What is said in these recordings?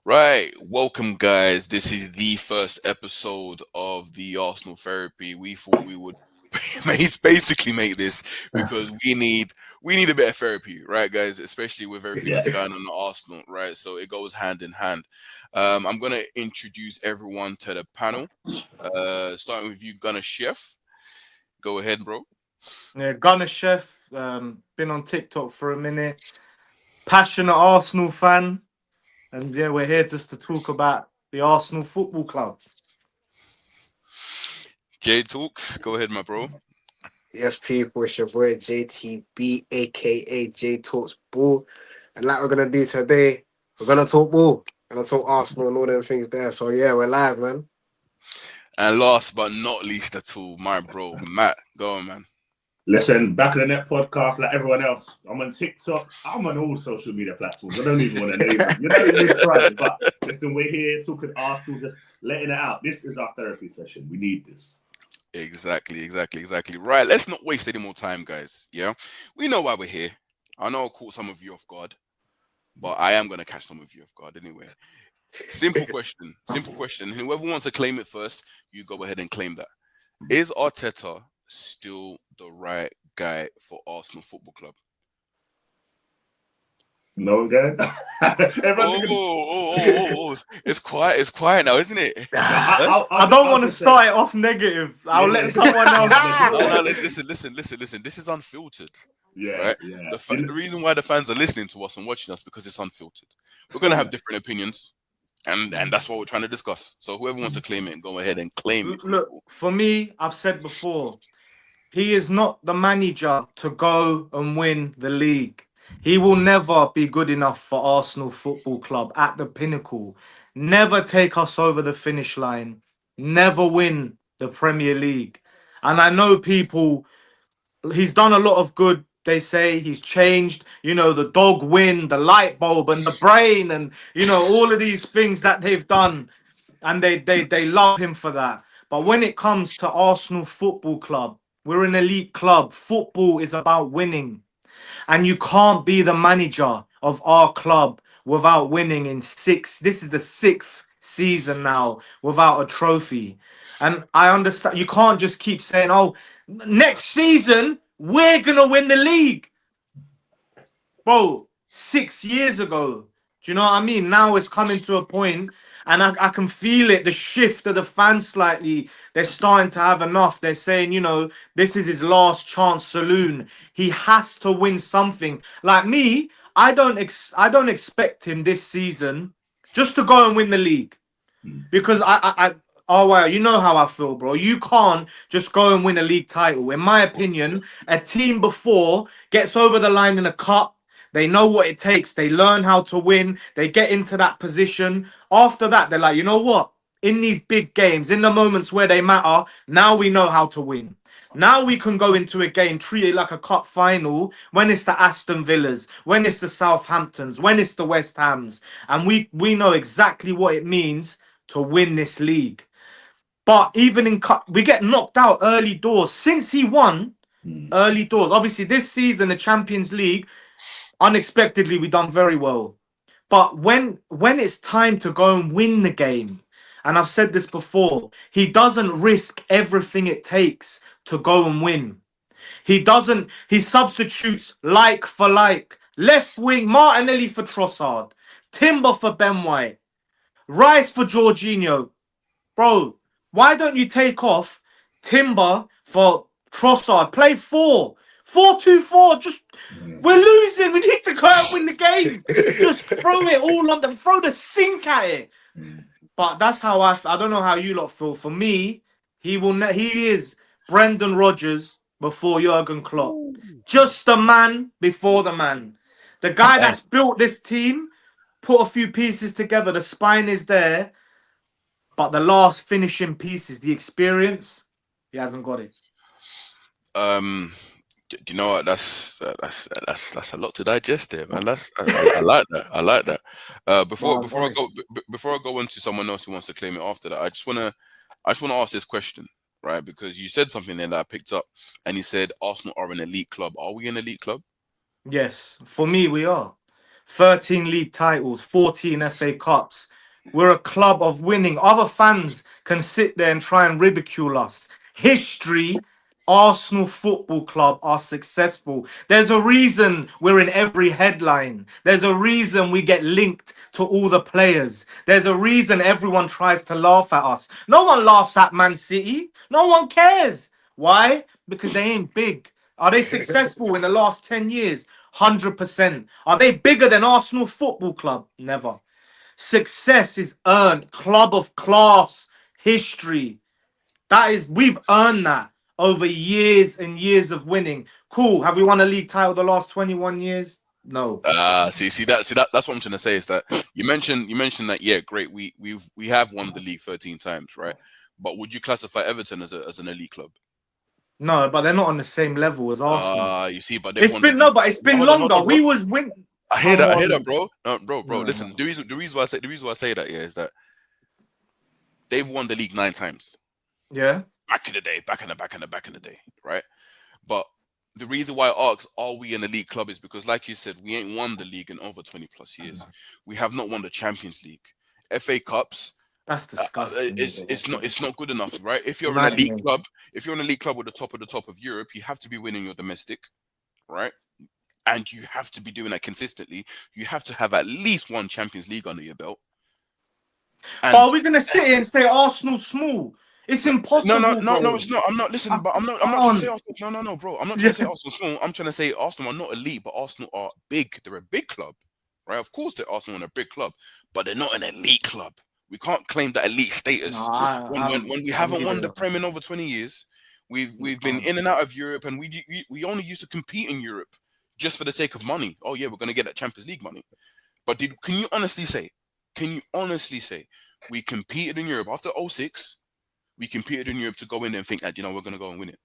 Right, welcome guys. This is the first episode of the Arsenal Therapy. We thought we would basically make this because we need a bit of therapy, right, guys? Especially with everything Yeah. that's going on at Arsenal, right? So it goes hand in hand. I'm gonna introduce everyone to the panel. Starting with you, Gunner Chef. Go ahead, bro. Yeah, Gunner Chef, been on TikTok for a minute. Passionate Arsenal fan. And yeah, we're here just to talk about the Arsenal Football Club. Jay Talks. Go ahead, my bro. Yes, people, it's your boy JTB, aka J Talks Ball. And like we're gonna do today, we're gonna talk ball. We're gonna talk Arsenal and all them things there. So yeah, we're live, man. And last but not least at all, my bro Matt. Go on, man. Listen, Back of the Net podcast, like everyone else. I'm on TikTok. I'm on all social media platforms. I don't even want to name them. You don't even try. But listen, we're here talking Arsenal, just letting it out. This is our therapy session. We need this. Exactly. Right, let's not waste any more time, guys. Yeah, we know why we're here. I know I caught some of you off guard, but I am gonna catch some of you off guard anyway. Simple question. Simple question. Whoever wants to claim it first, you go ahead and claim that. Is Arteta still the right guy for Arsenal Football Club? No one going? It's quiet. It's quiet now, isn't it? I don't want to start it off negative. I'll let someone else. No, listen. This is unfiltered. Yeah, Right? yeah. The reason why the fans are listening to us and watching us because it's unfiltered. We're gonna have different opinions, and that's what we're trying to discuss. So whoever wants to claim it, go ahead and claim it. Look, for me, I've said before, he is not the manager to go and win the league. He will never be good enough for Arsenal Football Club at the pinnacle. Never take us over the finish line. Never win the Premier League. And I know people, he's done a lot of good. They say he's changed, the dog win, the light bulb, and the brain, and all of these things that they've done, and they love him for that. But when it comes to Arsenal Football Club, we're an elite club. Football is about winning. And you can't be the manager of our club without winning in six. This is the sixth season now without a trophy. And I understand you can't just keep saying, oh, next season, we're going to win the league. Bro, 6 years ago. Do you know what I mean? Now it's coming to a point, and I can feel it, the shift of the fans slightly. They're starting to have enough. They're saying, this is his last chance saloon. He has to win something. Like me, I don't expect him this season just to go and win the league. Because oh wow, you know how I feel, bro. You can't just go and win a league title. In my opinion, a team before gets over the line in a cup. They know what it takes. They learn how to win. They get into that position. After that, they're like, you know what? In these big games, in the moments where they matter, now we know how to win. Now we can go into a game, treat it like a cup final when it's the Aston Villas, when it's the Southamptons, when it's the West Hams. And we know exactly what it means to win this league. But even in cup, we get knocked out early doors. Since he won early doors, obviously this season, the Champions League, unexpectedly, we done very well. But when it's time to go and win the game, and I've said this before, he doesn't risk everything it takes to go and win. He substitutes like for like. Left wing, Martinelli for Trossard. Timber for Ben White. Rice for Jorginho. Bro, why don't you take off Timber for Trossard? Play 4-2-4. Just we're losing. We need to go out and win the game. Just throw it all on throw the sink at it. But that's how I don't know how you lot feel. For me, he is Brendan Rodgers before Jurgen Klopp. Just the man before the man. The guy that's built this team, put a few pieces together. The spine is there. But the last finishing piece is the experience. He hasn't got it. Do you know what? That's a lot to digest there, man. I like that. I like that. Before I go into someone else who wants to claim it after that, I just wanna ask this question, right? Because you said something there that I picked up, and you said Arsenal are an elite club. Are we an elite club? Yes, for me, we are. 13 league titles, 14 FA Cups. We're a club of winning. Other fans can sit there and try and ridicule us. History, Arsenal Football Club are successful. There's a reason we're in every headline. There's a reason we get linked to all the players. There's a reason everyone tries to laugh at us. No one laughs at Man City. No one cares. Why? Because they ain't big. Are they successful in the last 10 years? 100%. Are they bigger than Arsenal Football Club? Never. Success is earned. Club of class. History. That is, we've earned that over years and years of winning. Cool. Have we won a league title the last 21 years? No. See that that's what I'm trying to say is that you mentioned that, yeah, great, we have won the league 13 times, right? But would you classify Everton as an elite club? No, but they're not on the same level as Arsenal. You see, but they've It's won been the league. but it's been Hold on, longer. bro. We was win. I hear Come that, on. bro. No, bro. No, Listen, no. the reason why I say that, yeah, is that they've won the league 9 times. Yeah. Back in the day, right? But the reason why I ask, are we an elite club, is because, like you said, we ain't won the league in over 20 plus years. We have not won the Champions League, FA Cups. That's disgusting. It's not good enough, right? If you're an Maddening. elite club, if you're an elite club with the top of Europe, you have to be winning your domestic, right? And you have to be doing that consistently. You have to have at least one Champions League under your belt. But are we gonna sit here and say Arsenal's small? It's impossible. No, it's not. I'm not listening, but I'm not trying to say Arsenal. No, bro. I'm not trying to say Arsenal small. I'm trying to say Arsenal are not elite, but Arsenal are big. They're a big club, right? Of course, they're Arsenal and a big club, but they're not an elite club. We can't claim that elite status when we haven't won the Prem in over 20 years. We've been in and out of Europe, and we only used to compete in Europe just for the sake of money. Oh yeah, we're gonna get that Champions League money. But can you honestly say we competed in Europe after 06? We competed in Europe to go in there and think that, we're going to go and win it.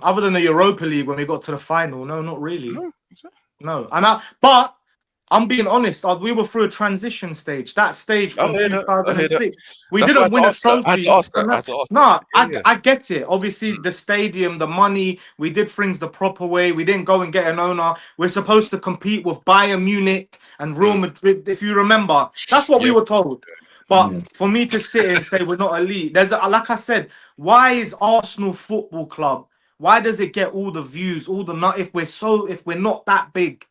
Other than the Europa League when we got to the final, no, not really. No, exactly. No. But I'm being honest. We were through a transition stage. That stage from 2006, we didn't win a trophy. I had to ask that. No, I get it. Obviously, the stadium, the money, we did things the proper way. We didn't go and get an owner. We're supposed to compete with Bayern Munich and Real Madrid. If you remember, that's what we were told. But for me to sit and say we're not elite, like I said, why is Arsenal Football Club? Why does it get all the views, all the if we're not that big?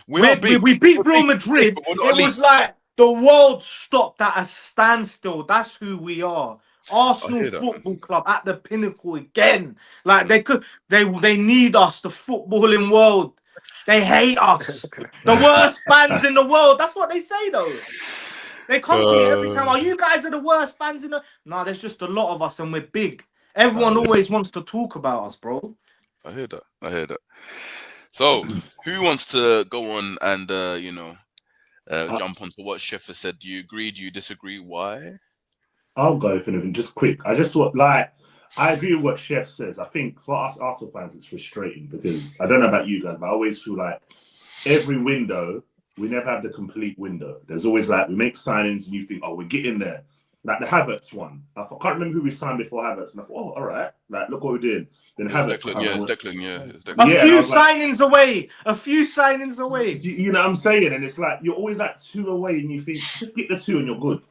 We beat Real Madrid. It was like the world stopped at a standstill. That's who we are. Arsenal Football Club at the pinnacle again. Like they need us, the footballing world. They hate us. The worst fans in the world. That's what they say though. They come to me every time. Oh, you guys are the worst fans in the. No, there's just a lot of us, and we're big. Everyone always wants to talk about us, bro. I hear that. So, who wants to go on and jump onto what Chef has said? Do you agree? Do you disagree? Why? I'll go for anything. Just quick. I agree with what Chef says. I think for us Arsenal fans, it's frustrating because I don't know about you guys, but I always feel like every window. We never have the complete window. There's always we make signings and you think, oh, we're getting there. Like the Havertz one. I can't remember who we signed before Havertz. And I thought, oh, all right. Look what we're doing. Then Havertz. It's Declan. A few signings away. You know what I'm saying? And it's like, you're always 2 away and you think, just get the 2 and you're good.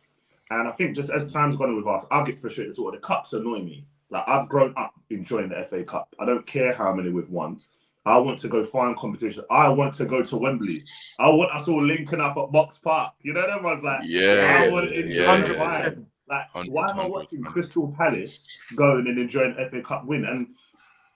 And I think just as time's gone on with us, I'll get frustrated as well. The cups annoy me. I've grown up enjoying the FA Cup. I don't care how many we've won. I want to go find competition. I want to go to Wembley. I want us all linking up at Box Park. You know, everyone's like, I want to enjoy it. Why am I watching Crystal Palace going and enjoying FA Cup win? And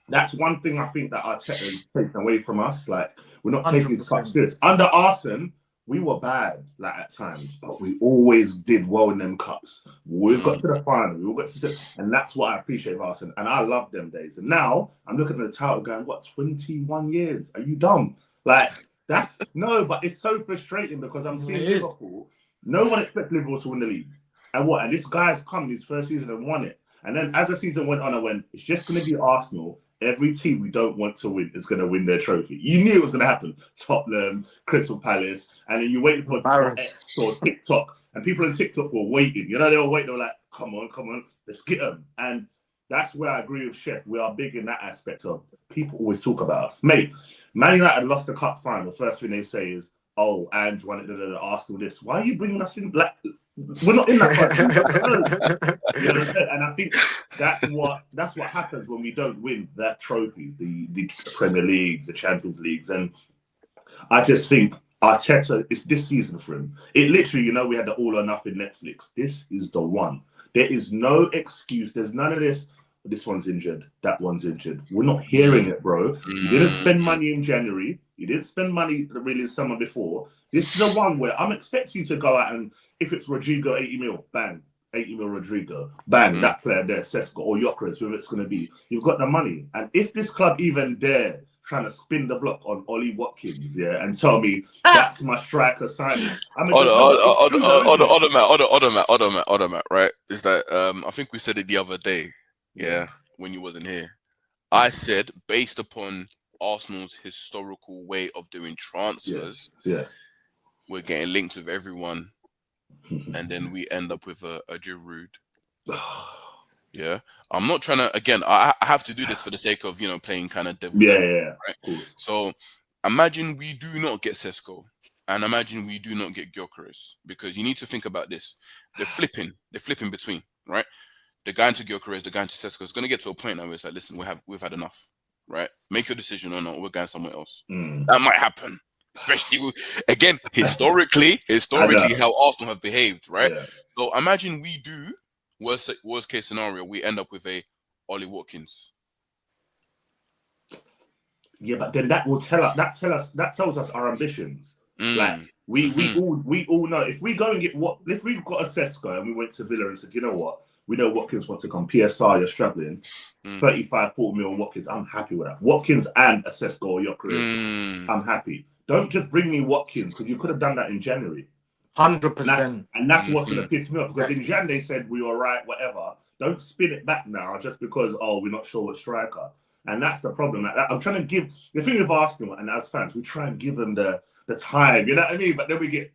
that's one thing I think that Arteta is taking away from us. We're not taking these cups serious. Under Arsene, we were bad at times, but we always did well in them cups. We always got to the final. We all got to, and that's what I appreciate of Arsenal. And I love them days. And now I'm looking at the title going, what, 21 years? Are you dumb? But it's so frustrating because I'm seeing Liverpool. No one expects Liverpool to win the league. And this guy's come his first season and won it. And then as the season went on, I went, it's just going to be Arsenal. Every team we don't want to win is going to win their trophy. You knew it was going to happen. Tottenham, Crystal Palace, and then you wait for X or TikTok, and people on TikTok were waiting. They were waiting. They were like, "Come on, let's get them." And that's where I agree with Chef. We are big in that aspect of people always talk about us. Mate, Man United lost the cup final. First thing they say is, oh, Ange won it, Arsenal this. Why are you bringing us in? Like, we're not in that fight. You know what I'm saying? And I think that's what happens when we don't win that trophies, the Premier Leagues, the Champions Leagues. And I just think Arteta, it's this season for him. It literally, you know, we had the All or Nothing Netflix. This is the one. There is no excuse. There's none of this. This one's injured. That one's injured. We're not hearing it, bro. You didn't spend money in January. You didn't spend money really the summer before. This is the one where I'm expecting you to go out and if it's Rodrigo, 80 mil, bang. 80 mil Rodrigo, bang, that player there, Sesko or Gyökeres, whoever it's going to be. You've got the money. And if this club even dare trying to spin the block on Ollie Watkins, yeah, and tell me that's my striker signing. I mean, Odomat, right? Is that I think we said it the other day, when you wasn't here. I said based upon Arsenal's historical way of doing transfers, we're getting linked with everyone, and then we end up with a Giroud. Yeah, I'm not trying to. Again, I have to do this for the sake of playing kind of devil's advocate, right? Cool. So imagine we do not get Sesko, and imagine we do not get Gyökeres, because you need to think about this. They're flipping between, right? The guy into Gyökeres, the guy into Sesko is going to get to a point now where it's like, listen, we've had enough, right? Make your decision or not. We're going somewhere else. That might happen, especially again historically how Arsenal have behaved, right? Yeah. So imagine we do. Worst case scenario, we end up with a Ollie Watkins. Yeah, but then that will tell us. That tells us our ambitions. Like we all know if we go and get if we've got a Sesko and we went to Villa and said, you know what, we know Watkins wants to come. PSR, you're struggling. 35, 40 million Watkins. I'm happy with that. Watkins and a Sesko or Gyökeres. I'm happy. Don't just bring me Watkins because you could have done that in January. 100%. And that's what's going to piss me off. Because in Jan they said we were right, whatever. Don't spin it back now just because, we're not sure what striker. And that's the problem. I'm trying to give... The thing with Arsenal and as fans, we try and give them the time. You know what I mean? But then we get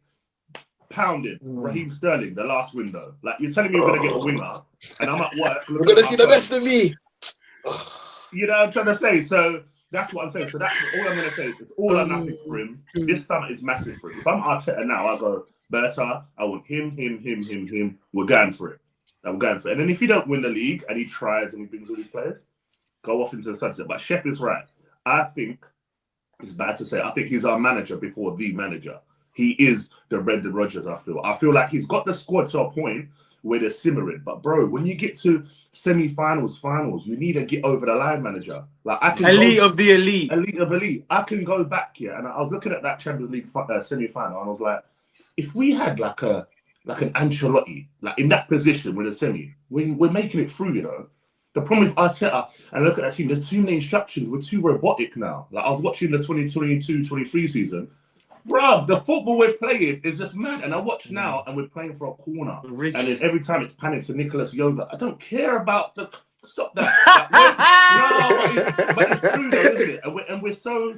pounded. Raheem Sterling, the last window. Like, you're telling me you're going to get a winger and I'm at work. We're going to see the best of me. You know what I'm trying to say? So... That's what I'm saying. So that's all I'm going to say. It's all or nothing for him. This summer is massive for him. If I'm Arteta now, I go, Berta, I want him. We're going for it. I'm going for it. And then if he don't win the league and he tries and he brings all these players, go off into the sunset. But Shep is right. I think, it's bad to say, I think he's our manager before the manager. He is the Brendan Rodgers, I feel. I feel like he's got the squad to a point where they're simmering. But bro, when you get to semi-finals, finals, you need to get over the line, manager. Like I can elite of the elite. Elite of elite. I can go back here, and I was looking at that Champions League semi-final, and I was like, if we had like an Ancelotti, like in that position with a semi, we're making it through, you know. The problem with Arteta, and look at that team, there's too many instructions. We're too robotic now. Like I was watching the 2022-23 season. Bro, the football we're playing is just mad. And I watch now and we're playing for a corner. And then every time it's panic to Nicholas Yoga. I don't care about the... Stop that. But it's true though, isn't it? And we're so...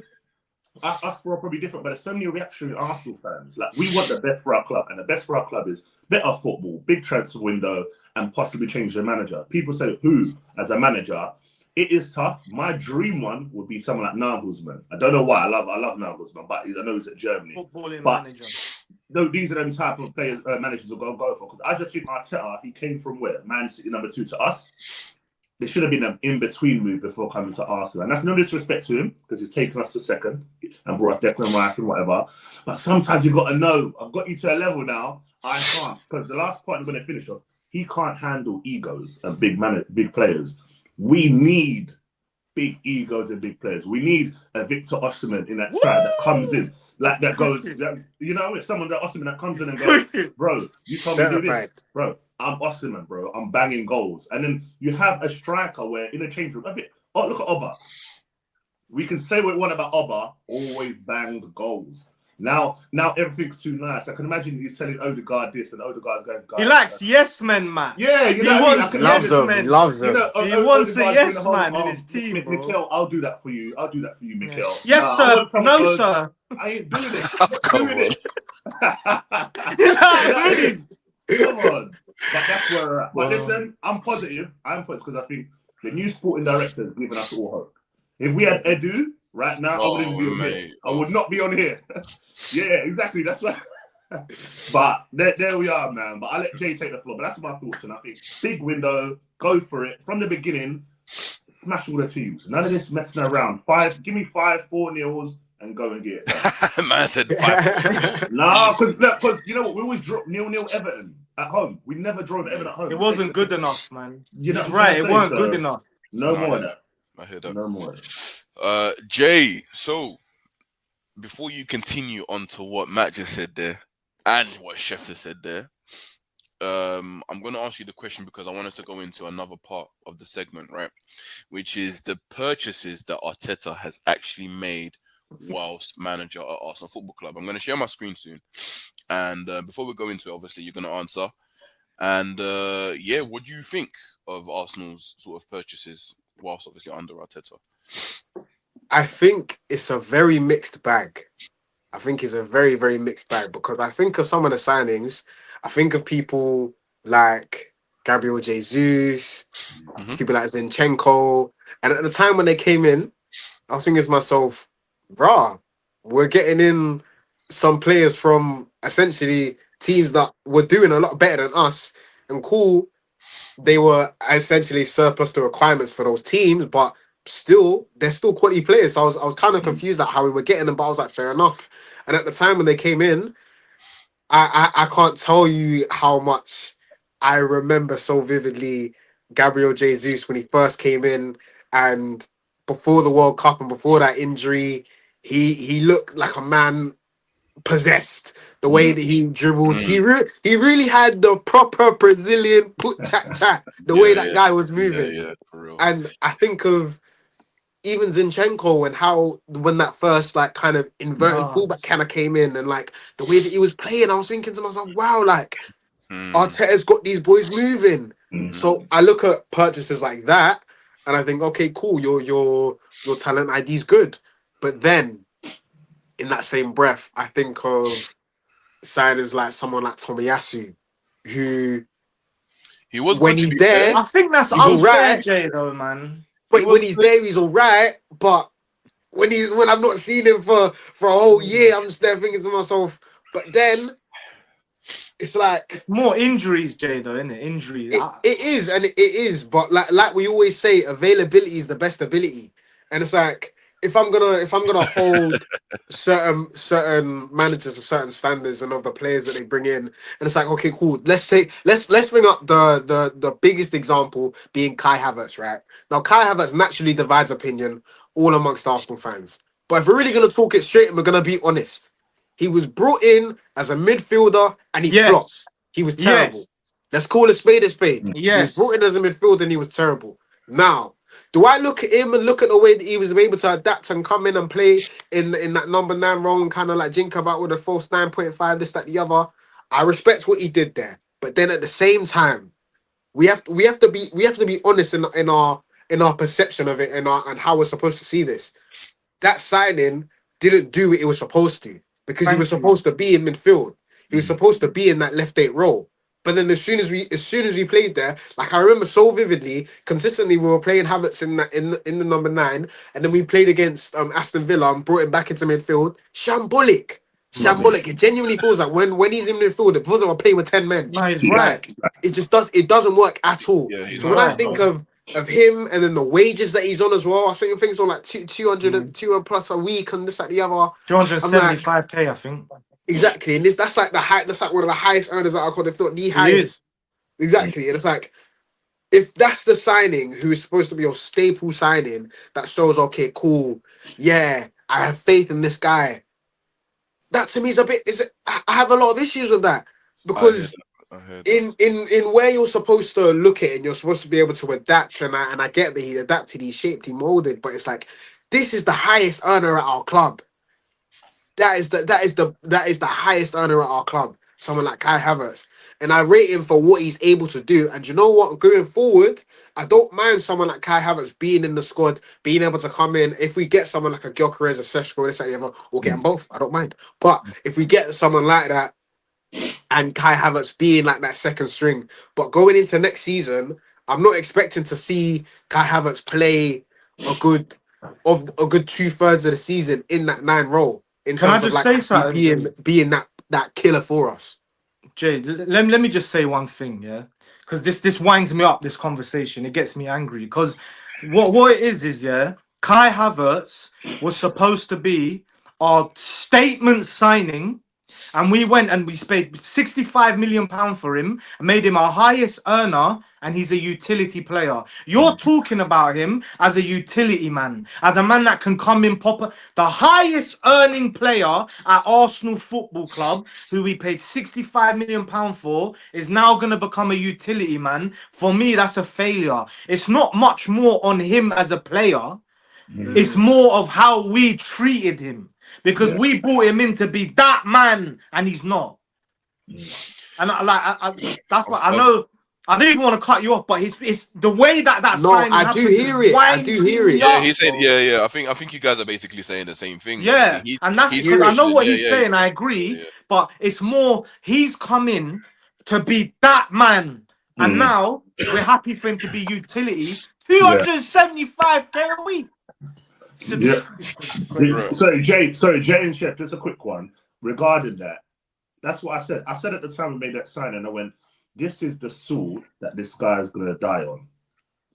Us are probably different, but there's so many reactionary Arsenal fans. Like, we want the best for our club. And the best for our club is better football, big transfer window, and possibly change the manager. People say, who as a manager? It is tough. My dream one would be someone like Nagelsmann. I don't know why. I love Nagelsmann, but I know he's at Germany. Footballing but manager. No, these are them type of players, managers will go for. Because I just think Arteta, he came from where? Man City number 2 to us. There should have been an in-between move before coming to Arsenal. And that's no disrespect to him, because he's taken us to second and brought us Declan Rice and whatever. But sometimes you've got to know, I've got you to a level now, I can't. Because the last point I'm going to finish off, he can't handle egos and big players. We need big egos and big players. We need a Victor Osimhen in that side that comes in, like that goes, you know, if someone that Osimhen that comes in and goes, bro, you told me to do this, bro. I'm Osimhen, bro. I'm banging goals. And then you have a striker where in a change room, look at Oba. We can say what we want about Oba, always banged goals. Now everything's too nice. I can imagine he's telling Odegaard this and Odegaard's going, he likes yes men, man. Yeah, you know, he wants yes men. He loves them. You know, he wants a yes man in his team, bro. Mikel, I'll do that for you. Mikel. Yes, sir. No, sir. I ain't doing it. I'm doing it. Come on. But that's where we're at. But listen, I'm positive because I think The new sporting director has given us all hope. If we had Edu right now, I wouldn't Oh, be on here. mate. I would not be on here. Yeah, exactly. That's right. But there we are, man. But I'll let Jay take the floor. But that's my thoughts. And I think big window, go for it. From the beginning, smash all the teams. None of this messing around. Give me 5-4-0s and go and get it done. Man said 5-4. Nah, because you know what? We always drop 0-0 Everton at home. We never drove Everton at home. It wasn't good enough, man. You know He's right. It saying? weren't So, good enough. No No, I more hear of that. I hear that. No more of that. Jay, so before you continue on to what Matt just said there and what Chef has said there, I'm going to ask you the question because I want us to go into another part of the segment, right? Which is the purchases that Arteta has actually made whilst manager at Arsenal Football Club. I'm going to share my screen soon. And before we go into it, obviously, you're going to answer. And yeah, what do you think of Arsenal's sort of purchases whilst obviously under Arteta? I think it's a very mixed bag. I think it's a very, very mixed bag because I think of some of the signings. I think of people like Gabriel Jesus, Mhm. people like Zinchenko. And at the time when they came in, I was thinking to myself, rah, we're getting in some players from essentially teams that were doing a lot better than us. And cool, they were essentially surplus to requirements for those teams, but still, they're still quality players. So I was kind of confused at how we were getting them, but I was like, fair enough. And at the time when they came in, I can't tell you how much I remember so vividly Gabriel Jesus when he first came in and before the World Cup and before that injury, he looked like a man possessed. The way that he dribbled, Mm. he really had the proper Brazilian put chat chat. The way that guy was moving, Yeah, for real. and I think of even Zinchenko and how when that first like kind of inverted Nah. fullback kind of came in and like the way that he was playing, I was thinking to myself, wow, like Mm. Arteta's got these boys moving. Mhm. So I look at purchases like that and I think, okay, cool, your talent ID's good. But then in that same breath, I think of signings like someone like Tomiyasu, who He was when good to he's be fair. there, I think that's he's all unfair, right. Jay, though, man. He But when was he's good. there, he's all right. But when I'm not seeing him for a whole year, I'm just there thinking to myself. But then it's like It's more injuries, Jay, though, isn't it? Injuries. it is, and it is. But like we always say, availability is the best ability. And it's like if I'm gonna hold certain managers to certain standards and of the players that they bring in, and it's like, okay, cool. Let's bring up the biggest example being Kai Havertz, right? Now Kai Havertz naturally divides opinion all amongst Arsenal fans. But if we're really gonna talk it straight and we're gonna be honest, he was brought in as a midfielder and he flopped. Yes. He was terrible. Yes. Let's call a spade a spade. He was brought Yes. in as a midfielder and he was terrible. Now, do I look at him and look at the way that he was able to adapt and come in and play in that number 9 role and kind of like jink about with a false 9.5, this, that, the other? I respect what he did there. But then at the same time, we have to be honest in our perception of it and how we're supposed to see this. That signing didn't do what it was supposed to because he was Thank you. supposed to be in midfield. He was supposed to be in that left 8 role. But then as soon as we played there, like I remember so vividly, consistently we were playing Havertz in the number 9, and then we played against Aston Villa and brought him back into midfield. Shambolic. Rubbish. Shambolic. It genuinely feels like when he's in midfield, it feels like we're playing with 10 men. No, he's right. Like it doesn't work at all. Yeah, he's So when I right. think of him and then the wages that he's on as well, I think things on like 200 plus a week and this, that, the other. I'm like, 275K, I think. exactly. And that's like that's like one of the highest earners that I could, if not the He highest. is. Exactly. And it's like, if that's the signing who is supposed to be your staple signing that shows, okay, cool, yeah, I have faith in this guy. That to me is a bit I have a lot of issues with that. Because I heard that. in where you're supposed to look at it and you're supposed to be able to adapt, and I get that he adapted, he shaped, he molded, but it's like this is the highest earner at our club. That is the highest earner at our club. Someone like Kai Havertz. And I rate him for what he's able to do. And you know what? Going forward, I don't mind someone like Kai Havertz being in the squad, being able to come in. If we get someone like a Gyökeres, a Seshko, this, that, the other, we'll get them both. I don't mind. But if we get someone like that, and Kai Havertz being like that second string. But going into next season, I'm not expecting to see Kai Havertz play a good 2/3 of the season in that 9 role in Can I terms of just like say actually something? being that killer for us. Jay, let me just say one thing, yeah, because this winds me up. This conversation, it gets me angry because what it is yeah, Kai Havertz was supposed to be our statement signing, and we went and we paid £65 million for him and made him our highest earner, and he's a utility player. You're talking about him as a utility man, as a man that can come in, the highest earning player at Arsenal Football Club, who we paid £65 million for, is now going to become a utility man. For me, that's a failure. It's not much more on him as a player. It's more of how we treated him. Because we brought him in to be that man, and he's not. And that's why I know. I don't even want to cut you off, but it's the way that No, signing I do happened hear it. I do hear it. Yeah, he said, yeah. I think you guys are basically saying the same thing. Yeah, Basically. and that's He's because I know questioning. what he's saying. He's I questioning, agree, but it's more he's come in to be that man, and now we're happy for him to be utility. 275k a week. Yeah. Sorry, Jay and Chef, just a quick one regarding that. That's what I said. I said at the time we made that sign, and I went, "This is the sword that this guy is gonna die on,"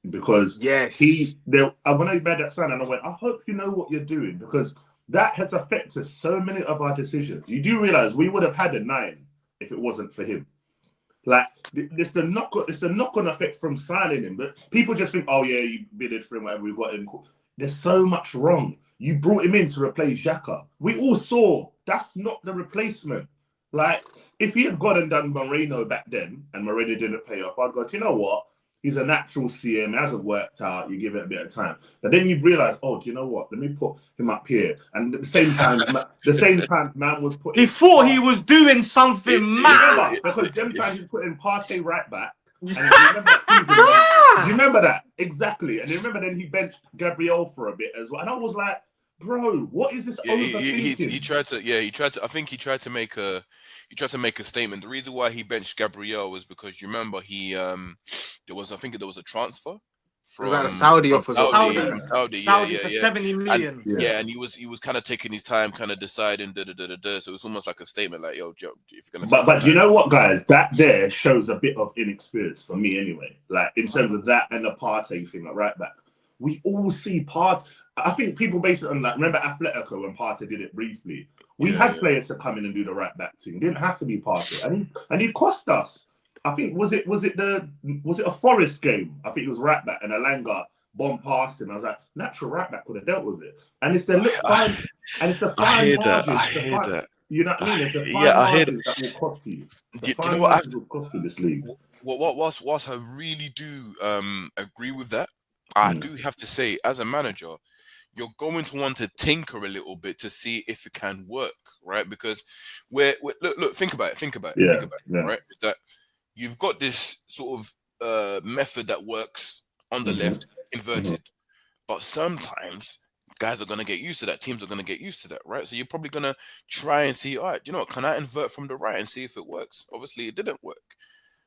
because when I made that sign, and I went, "I hope you know what you're doing," because that has affected so many of our decisions. You do realize we would have had a 9 if it wasn't for him. Like it's the knock-on effect from signing him. But people just think, "Oh yeah, you bidded for him, whatever, we got him." There's so much wrong. You brought him in to replace Xhaka. We all saw that's not the replacement. Like, if he had gone and done Moreno back then, and Moreno didn't pay off, I'd go, do you know what? He's a natural CM, hasn't worked out, you give it a bit of time. But then you realise, oh, do you know what? Let me put him up here. And at the same time, man was putting... He thought he was doing something mad. Because them times he's putting Partey right back. And if you remember that season, do you remember that? Exactly. And you remember then he benched Gabriel for a bit as well. And I was like, bro, what is this overthinking? He tried to. I think he tried to make a statement. The reason why he benched Gabriel was because you remember there was a transfer from was that a Saudi offers or Saudi, something? from Saudi, Saudi for 70 million. And he was kind of taking his time, kind of deciding. So it's almost like a statement, like, "Yo, Joe, if you're gonna." But you know what, guys? That there shows a bit of inexperience for me, anyway. Like in terms of that and the Partey thing, like right back. We all see Partey. I think people base it on like remember Atletico when Partey did it briefly. We had players to come in and do the right back thing. It didn't have to be Partey, and he cost us. I think was it a Forest game? I think it was right back and Alanga bombed past him. I was like, natural right back would have dealt with it. And it's the fine margins. I hear that. You know what I mean? It's the fine margins that will cost you. The fine margins will cost you this league. Whilst I really do agree with that, I do have to say, as a manager, you're going to want to tinker a little bit to see if it can work, right? Because look, think about it, right? Is that you've got this sort of method that works on the left, inverted, but sometimes guys are going to get used to that. Teams are going to get used to that, right? So you're probably going to try and see, all right, you know what, can I invert from the right and see if it works? Obviously, it didn't work.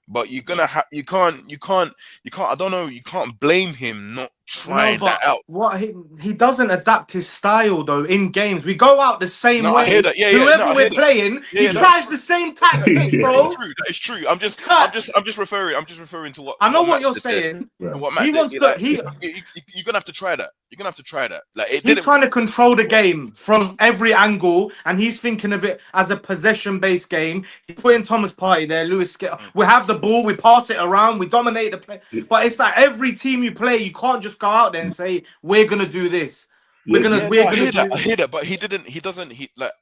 But you're gonna have you can't I don't know, you can't blame him not trying that out. What he doesn't adapt his style though in games. We go out the same way. I hear that. Whoever we're playing, he tries the same tactics, bro. That is true. I'm just referring to what I know what you're saying. What Matt you're gonna have to try that. You're gonna have to try that. Like he's trying to control the game from every angle, and he's thinking of it as a possession-based game. He's putting Thomas Partey there, Lewis. We have the ball, we pass it around, we dominate the play. But it's like every team you play, you can't just go out there and say we're gonna do this. I hear that, but he doesn't.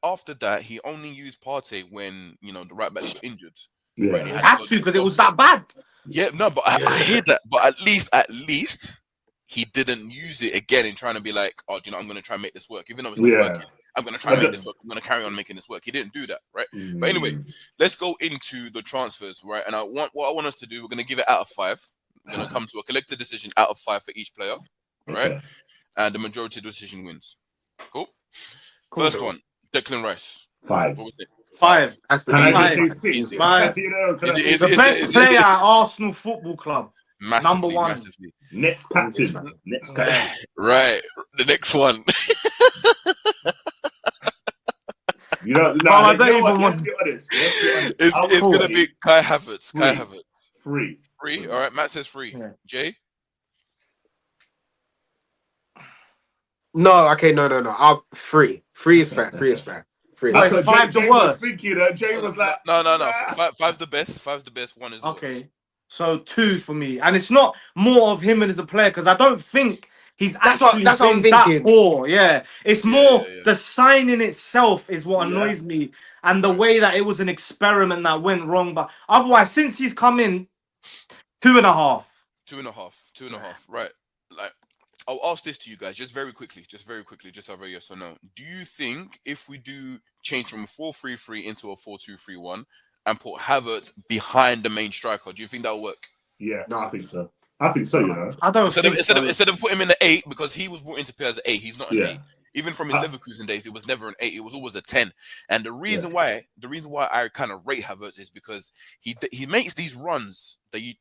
After that, he only used Partey when the right backs were injured. Yeah, right? He had to because it was that bad. Yeah, no, but I hear that. But at least he didn't use it again in trying to be like, oh, I'm going to try and make this work, even though it's not working. I'm going to try and make this work. I'm going to carry on making this work. He didn't do that, right? But anyway, let's go into the transfers, right? And what I want us to do, we're going to give it out of 5. We're going to come to a collective decision out of 5 for each player, right? And the majority of the decision wins. Cool. First one, Declan Rice. 5. What was it? 5. That's the the best player at Arsenal Football Club. Massively, one. massively. Next captain. Next captain. Right. The next one. You know, Bro, I don't you know what? even Let's want. be honest. Let's be honest. It's gonna be Kai Havertz. Kai Havertz. Three. Three. All right. Matt says three. Yeah. Jay. No, okay, no. I'll three. Three is fair. Three is fair. Three Well, is it's fair. five the Jay was worst. thinking, Jay was like, No. Five's the best. Five's the best. One is the worst. Okay, so 2 for me, and it's not more of him as a player because I don't think he's actually That's what I'm been that thinking. poor. Yeah, it's more Yeah. the signing itself is what Yeah. annoys me, and the way that it was an experiment that went wrong. But otherwise, since he's come in, 2.5. 2.5. 2.5. Right. Like, I'll ask this to you guys just very quickly, just have a yes or no. Do you think if we do change from a 4-3-3 into a 4-2-3-1 and put Havertz behind the main striker, do you think that'll work? yeah, No. I think so. You know. I don't Instead think of putting him in the 8, because he was brought into play as an 8, he's not an Yeah. 8. Even from his Leverkusen days, it was never an 8. It was always a 10. And the reason why I kind of rate Havertz is because he makes these runs that you're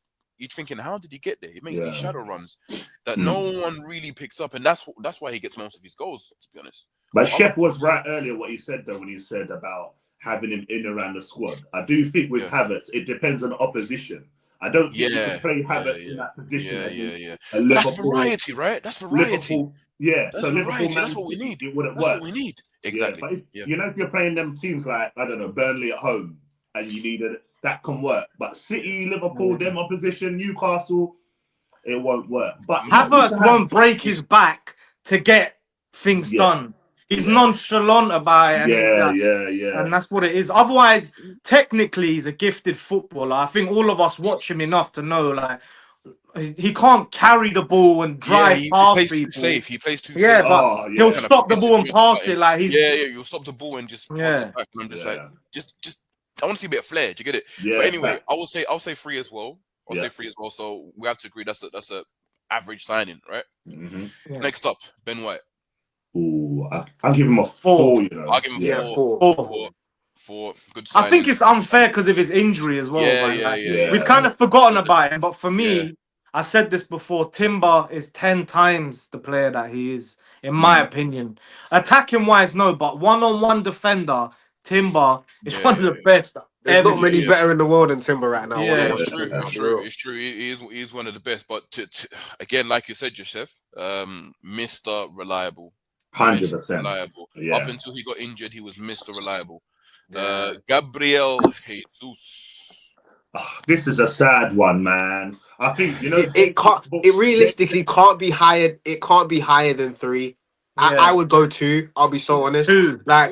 thinking, how did he get there? He makes these shadow runs that no one really picks up, and that's why he gets most of his goals, to be honest. But Chef was right earlier what he said though when he said about having him in around the squad. I do think with Havertz, it depends on the opposition. I don't think you can play Havertz in that position. But that's variety, right? That's variety. That's so variety. That's what we need. It wouldn't That's work. what we need. Exactly. But if you're playing them teams like, I don't know, Burnley at home, and you need that can work. But City, Liverpool, them opposition, Newcastle, it won't work. But Havertz won't break his back to get things done. He's nonchalant about it. And and that's what it is. Otherwise, technically, he's a gifted footballer. I think all of us watch him enough to know, like, he can't carry the ball and drive past plays people. Too safe. He plays too Yeah, safe. but he'll stop the ball and pass it. Like he's you'll stop the ball and just pass it back. And I'm just like, just I want to see a bit of flair. Do you get it? Yeah. But anyway, I'll say 3 as well. I'll say 3 as well. So we have to agree that's a average signing, right? Mm-hmm. Yeah. Next up, Ben White. Ooh, I'll give him a 4. You know, I'll give him 4. 4. Good signing. I think it's unfair because of his injury as well. We've kind of forgotten about him, but for me, I said this before, Timber is 10 times the player that he is, in my opinion. Attacking wise, no, but one-on-one defender, Timber is one of the best. There's not many better in the world than Timber right now. Yeah, it's true. He is one of the best. But again, like you said, Joseph, Mr. Reliable. 100%. Reliable. Yeah. Up until he got injured, he was Mr. Reliable. Gabriel Jesus. This is a sad one, man. I think it can't. It realistically can't be higher. It can't be higher than 3. I would go 2. I'll be so honest. 2. Like,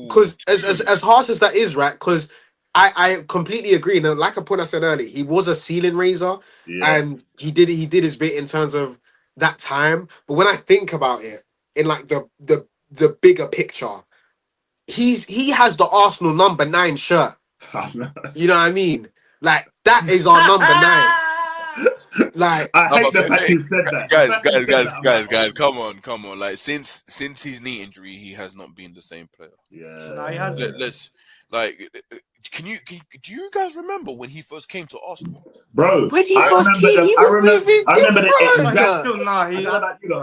because as harsh as that is, right? Because I completely agree. And like a point I said earlier, he was a ceiling raiser, and he did his bit in terms of that time. But when I think about it, in like the bigger picture, he has the Arsenal number 9 shirt. You know what I mean? Like, that is our number 9. Like, I hate the fact you said that. Guys, come on. Like, since his knee injury, he has not been the same player. Yeah. No, he hasn't. Let's like. Do you guys remember when he first came to Arsenal? Bro, when he first came, he was moving different.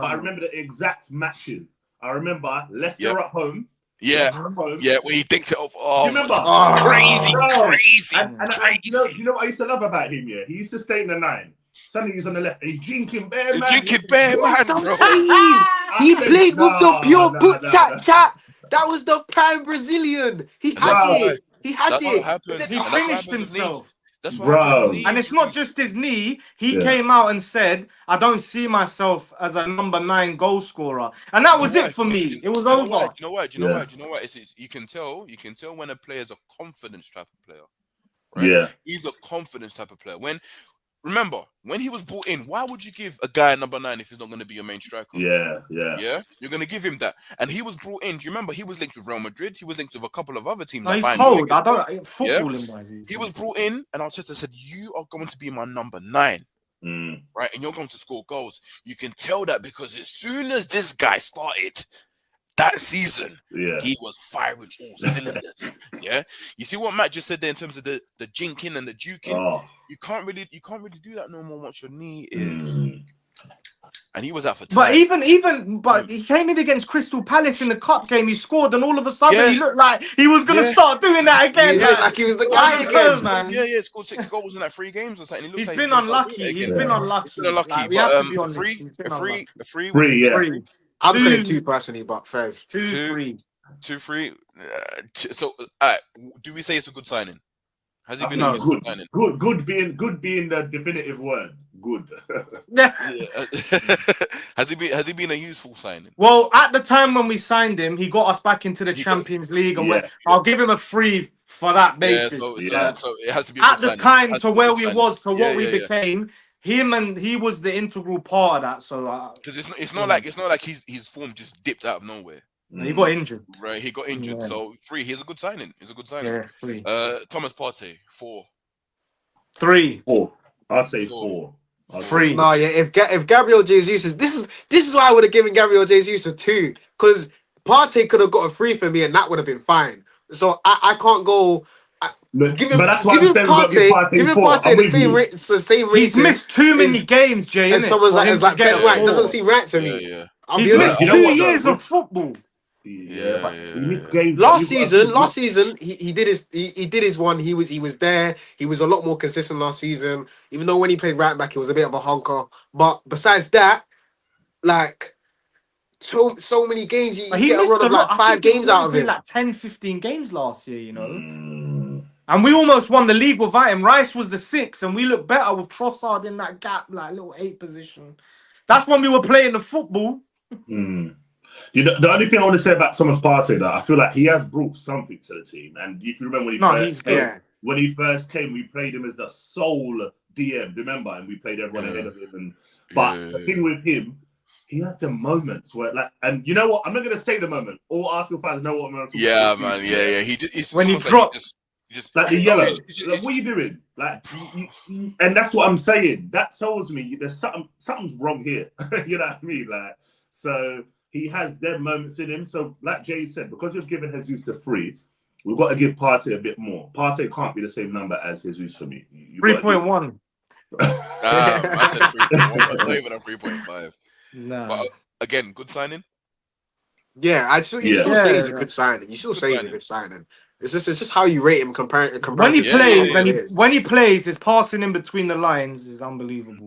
I remember the exact matches. I remember Leicester at home. Yeah, when he dinked it off. Oh, you remember? Crazy. And you know what I used to love about him? Yeah, he used to stay in the 9. Suddenly he's on the left. He's drinking bare man. Bro. He played with the pure boot chat. That was the prime Brazilian. He had it. He finished himself. That's what happened. And it's not just his knee. He came out and said, "I don't see myself as a number 9 goal scorer," and that was it for me. It was over. Do you know what? It's you can tell when a player is a confidence type of player. Right? Yeah, he's a confidence type of player. Remember, when he was brought in, why would you give a guy number 9 if he's not going to be your main striker? Yeah. You're going to give him that. And he was brought in. Do you remember he was linked with Real Madrid? He was linked with a couple of other teams. No, he's cold. I don't footballing wise. He was brought in, and Arteta said, "You are going to be my number 9, right? And you're going to score goals." You can tell that because as soon as this guy started that season, he was firing all cylinders. You see what Matt just said there in terms of the jinking and the juking. you can't really do that no more once your knee is. And he was out for time. But he came in against Crystal Palace in the cup game. He scored, and all of a sudden he looked like he was gonna start doing that again. He looked like he was the guy again, man. Yeah, scored 6 goals in like 3 games or something. He's been unlucky. He's been unlucky. Like, we have to be honest. a free. I'm saying 2 personally, but Fez. 2-3. 2-3. So, do we say it's a good signing? Has he been no, a good signing? Good being the definitive word. Good. Has he been a useful signing? Well, at the time when we signed him, he got us back into the Champions League, and I'll give him a free for that basis. So it has to be at the time to where we was to what we became. He was the integral part of that. So because it's not like his form just dipped out of nowhere. He got injured. Right, he got injured. Yeah. So 3. He's a good signing. Yeah, 3. Thomas Partey 4. 3. 4. I'd say 4. 3. No, yeah. If Gabriel Jesus is this is why I would have given Gabriel Jesus a 2, because Partey could have got a 3 for me and that would have been fine. So I can't go. Give him Partey the same rating. He's missed too many games, Jay. And someone's like Ben White doesn't seem right to me. Yeah. He's missed 2 years of football. But he missed games. Last season, he did his one. He was there. He was a lot more consistent last season. Even though when he played right back, he was a bit of a honker. But besides that, like so many games, you get a run of like 5 games out of him. Like 10, 15 games last year, you know. And we almost won the league without him. Rice was the 6, and we looked better with Trossard in that gap, like little 8 position. That's when we were playing the football. You know, the only thing I want to say about Thomas Partey, that I feel like he has brought something to the team. And if you remember when he first came, we played him as the sole DM, remember? And we played everyone ahead of him. But the thing with him, he has the moments where, like, and you know what? I'm not going to say the moment. All Arsenal fans know what I'm talking about. Yeah, man. Yeah. When he dropped. Just like the yellow. Like, what are you doing? Like, and that's what I'm saying. That tells me there's something's wrong here. You know what I mean? Like, so he has them moments in him. So, like Jay said, because we've given Jesus the 3, we've got to give Partey a bit more. Partey can't be the same number as Jesus for me. 3.1. I said 3.1, but not even a 3.5. No. But again, good signing. Yeah, you still say he's a good signing. You still say he's a good signing. It's just how you rate him compared when he plays, his passing in between the lines is unbelievable.